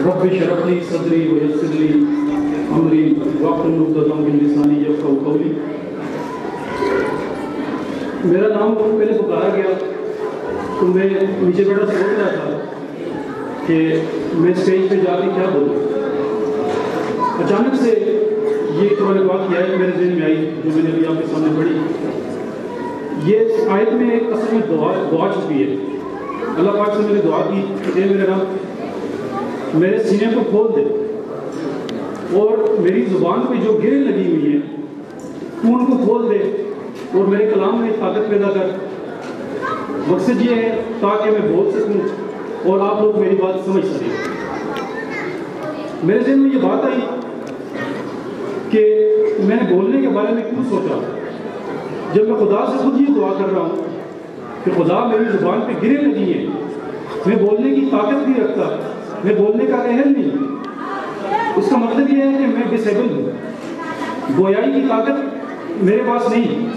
رب اشرح لي صدري ويسر لي امري واحلل عقدة من لساني يفقهوا قولي. میرا نام پہلے پکارا گیا تو میں نیچے بیٹھا سوچ رہا تھا کہ میں اسٹیج پہ جا کے کیا بولوں. اچانک سے یہ قرآن پاک کی آیت میرے ذہن میں آئی جو میں نے ابھی آپ کے سامنے پڑھی. یہ آیت میں ایک اصل میں دعا چھپی ہے. اللہ پاک سے میں نے دعا کی کہ اے میرے رب میرے سینے کو کھول دے اور میری زبان پہ جو گریں لگی ہوئی ہیں تو ان کو کھول دے اور میرے کلام میں طاقت پیدا کر. مقصد یہ ہے تاکہ میں بول سکوں اور آپ لوگ میری بات سمجھ سکیں. میرے ذہن میں یہ بات آئی کہ میں نے بولنے کے بارے میں کیوں سوچا جب میں خدا سے خود یہ دعا کر رہا ہوں کہ خدا میری زبان پہ گریں لگی ہیں, میں بولنے کی طاقت نہیں رکھتا, میں بولنے کا اہل نہیں. اس کا مطلب یہ ہے کہ میں ڈسیبل ہوں, گویائی کی طاقت میرے پاس نہیں,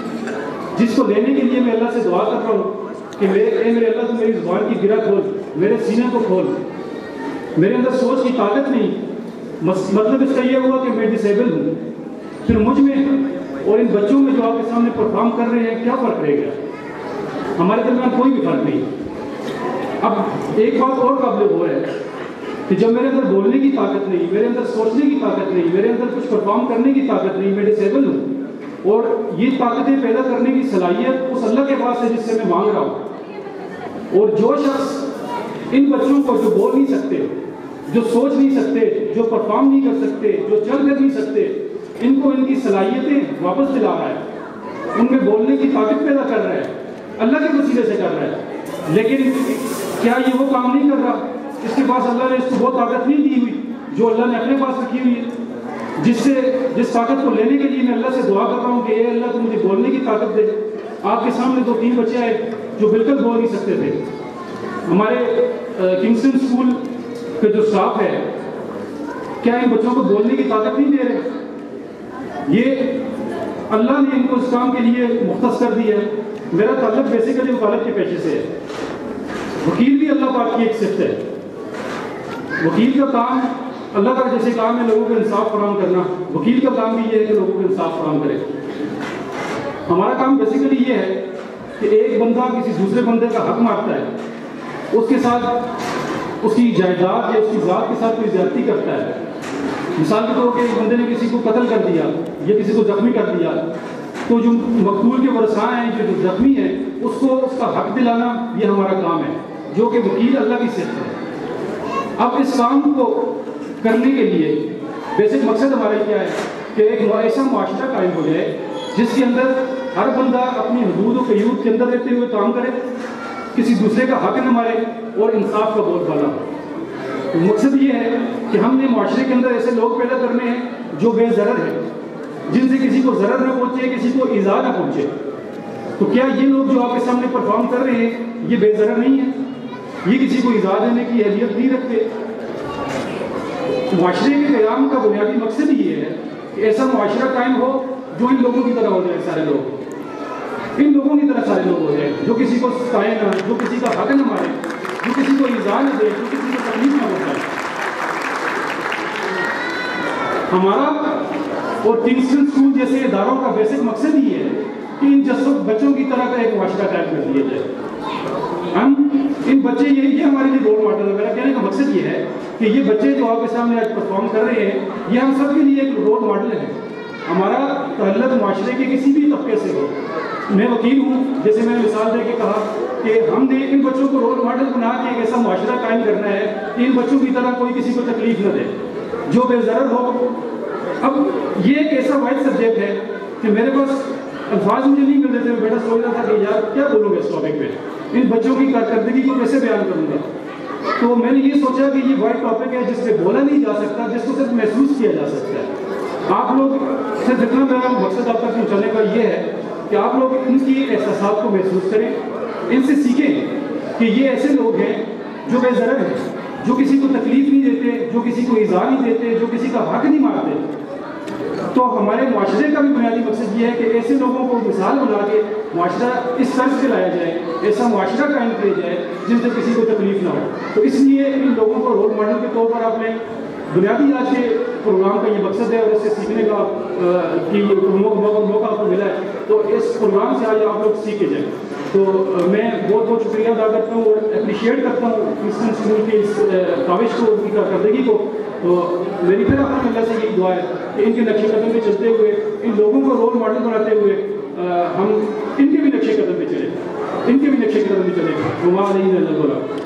جس کو لینے کے لیے میں اللہ سے دعا کر رہا ہوں کہ اے میرے اللہ تو میری زبان کی گرہ کھول, میرے سینے کو کھول. میرے اندر سوچ کی طاقت نہیں, مطلب اس کا یہ ہوا کہ میں ڈسیبل ہوں. پھر مجھ میں اور ان بچوں میں جو آپ کے سامنے پرفارم کر رہے ہیں کیا فرق رہے گا؟ ہمارے درمیان کوئی بھی فرق نہیں. اب ایک بات اور قابل غور ہے کہ جب میرے اندر بولنے کی طاقت نہیں, میرے اندر سوچنے کی طاقت نہیں, میرے اندر کچھ پرفارم کرنے کی طاقت نہیں, میں ڈسیبل ہوں, اور یہ طاقتیں پیدا کرنے کی صلاحیت اس اللہ کے پاس ہے جس سے میں مانگ رہا ہوں. اور جو شخص ان بچوں کو جو بول نہیں سکتے, جو سوچ نہیں سکتے, جو پرفارم نہیں کر سکتے, جو چل کر نہیں سکتے, ان کو ان کی صلاحیتیں واپس دلا رہا ہے, ان میں بولنے کی طاقت پیدا کر رہا ہے, اللہ کے وسیلے سے کر رہا ہے. لیکن کیا یہ وہ کام نہیں کر رہا اس کے پاس اللہ نے اس کو وہ طاقت نہیں دی ہوئی جو اللہ نے اپنے پاس رکھی ہوئی ہے, جس طاقت کو لینے کے لیے میں اللہ سے دعا کر رہا ہوں کہ اے اللہ تو مجھے بولنے کی طاقت دے. آپ کے سامنے 2-3 بچے آئے جو بالکل بول نہیں سکتے تھے. ہمارے کنگسٹن اسکول کا جو اسٹاف ہے کیا ان بچوں کو بولنے کی طاقت نہیں دے رہے؟ یہ اللہ نے ان کو اس کام کے لیے مختص کر دیا ہے. میرا تعلق بیسیکلی وکالت کے پیشے سے ہے. وکیل بھی اللہ پاک کی ایک صفت ہے. وکیل کا کام اللہ کا جیسے کام ہے لوگوں کو انصاف فراہم کرنا, وکیل کا کام بھی یہ ہے کہ لوگوں کو انصاف فراہم کرے. ہمارا کام بیسیکلی یہ ہے کہ ایک بندہ کسی دوسرے بندے کا حق مارتا ہے, اس کے ساتھ اس کی جائیداد یا اس کی ذات کے ساتھ کوئی زیادتی کرتا ہے. مثال کے طور پہ ایک بندے نے کسی کو قتل کر دیا یا کسی کو زخمی کر دیا, تو جو مقتول کے ورثاء ہیں, جو زخمی ہیں, اس کو اس کا حق دلانا یہ ہمارا کام ہے, جو کہ وکیل اللہ کی صفت ہے. اب اس کام کو کرنے کے لیے بیسک مقصد ہمارا کیا ہے کہ ایک ایسا معاشرہ قائم ہو جائے جس کے اندر ہر بندہ اپنی حدود و قیود کے اندر رہتے ہوئے کام کرے, کسی دوسرے کا حق نہ مارے اور انصاف کا بول بالا ہو. مقصد یہ ہے کہ ہم نے معاشرے کے اندر ایسے لوگ پیدا کرنے ہیں جو بے ضرر ہیں, جن سے کسی کو ضرر نہ پہنچے, کسی کو ایذا نہ پہنچے. تو کیا یہ لوگ جو آپ کے سامنے پرفارم کر رہے ہیں یہ بے ضرر نہیں ہے؟ یہ کسی کو ایذا دینے کی اہلیت نہیں رکھتے؟ معاشرے کے قیام کا بنیادی مقصد یہ ہے کہ ایسا معاشرہ قائم ہو جو ان لوگوں کی طرح ہو جائے. سارے لوگ ان لوگوں کی طرح سارے لوگ ہو جائیں جو کسی کو ستائے نہ, جو کسی کا حق نہ مارے, جو کسی کو ایذا نہ دے, جو کسی کو تکلیف نہ پہنچائے. ہمارا اور کنگسٹن اسکول جیسے اداروں کا بیسک مقصد یہ ہے کہ ان بچوں کی طرح کا ایک معاشرہ قائم کر دیا جائے. ہم ان بچے یہ ہمارے لیے رول ماڈل ہے. میرا کہنے کا مقصد یہ ہے کہ یہ بچے جو آپ کے سامنے آج پرفارم کر رہے ہیں یہ ہم سب کے لیے ایک رول ماڈل ہے. ہمارا تعلق معاشرے کے کسی بھی طبقے سے ہو. میں وکیل ہوں, جیسے میں نے مثال دے کے کہا کہ ہم نے ان بچوں کو رول ماڈل بنا کے ایک ایسا معاشرہ قائم کرنا ہے کہ ان بچوں کی طرح کوئی کسی کو تکلیف نہ دے, جو بے ضرر ہو. اب یہ ایک ایسا وائڈ سبجیکٹ ہے کہ میرے پاس الفاظ مجھے نہیں مل رہے تھے. میں بیٹا سوچ رہا تھا کہ یار کیا بولوں گا اس ٹاپک پہ, ان بچوں کی کارکردگی کو کیسے بیان کروں گا. تو میں نے یہ سوچا کہ یہ وائڈ ٹاپک ہے جس پہ بولا نہیں جا سکتا, جس کو صرف محسوس کیا جا سکتا ہے. آپ لوگ سے جتنا میرا مقصد آپ تک پہنچانے کا یہ ہے کہ آپ لوگ ان کی احساسات کو محسوس کریں, ان سے سیکھیں کہ یہ ایسے لوگ ہیں جو بے ضرر ہیں, جو کسی کو تکلیف نہیں دیتے, جو کسی کو ایذا نہیں دیتے, جو کسی کا حق نہیں مارتے. تو ہمارے معاشرے کا بھی بنیادی مقصد یہ ہے کہ ایسے لوگوں کو مثال بنا کے معاشرہ اس طرح سے لایا جائے، ایسا معاشرہ قائم کیا جائے جس سے کسی کو تکلیف نہ ہو. تو اس لیے ان لوگوں کو رول ماڈل کے طور پر آپ نے بنیادی آج کے پروگرام کا یہ مقصد ہے اور اس سے سیکھنے کا موقع آپ کو ملا ہے. تو اس پروگرام سے آج آپ لوگ سیکھے جائیں. تو میں بہت بہت شکریہ ادا کرتا ہوں اور اپریشیٹ کرتا ہوں کرسچن اسکول کی اس کاوش کو، ان کی کارکردگی کو. تو میری پھر آپ اللہ سے یہ دعا ہے کہ ان کے نقش قدم پہ چلتے ہوئے، ان لوگوں کو رول ماڈل بناتے ہوئے ہم ان کے بھی نقش قدم پہ چلیں، ان کے بھی نقش قدم پہ چلیں. وما علینا الا البلاغ.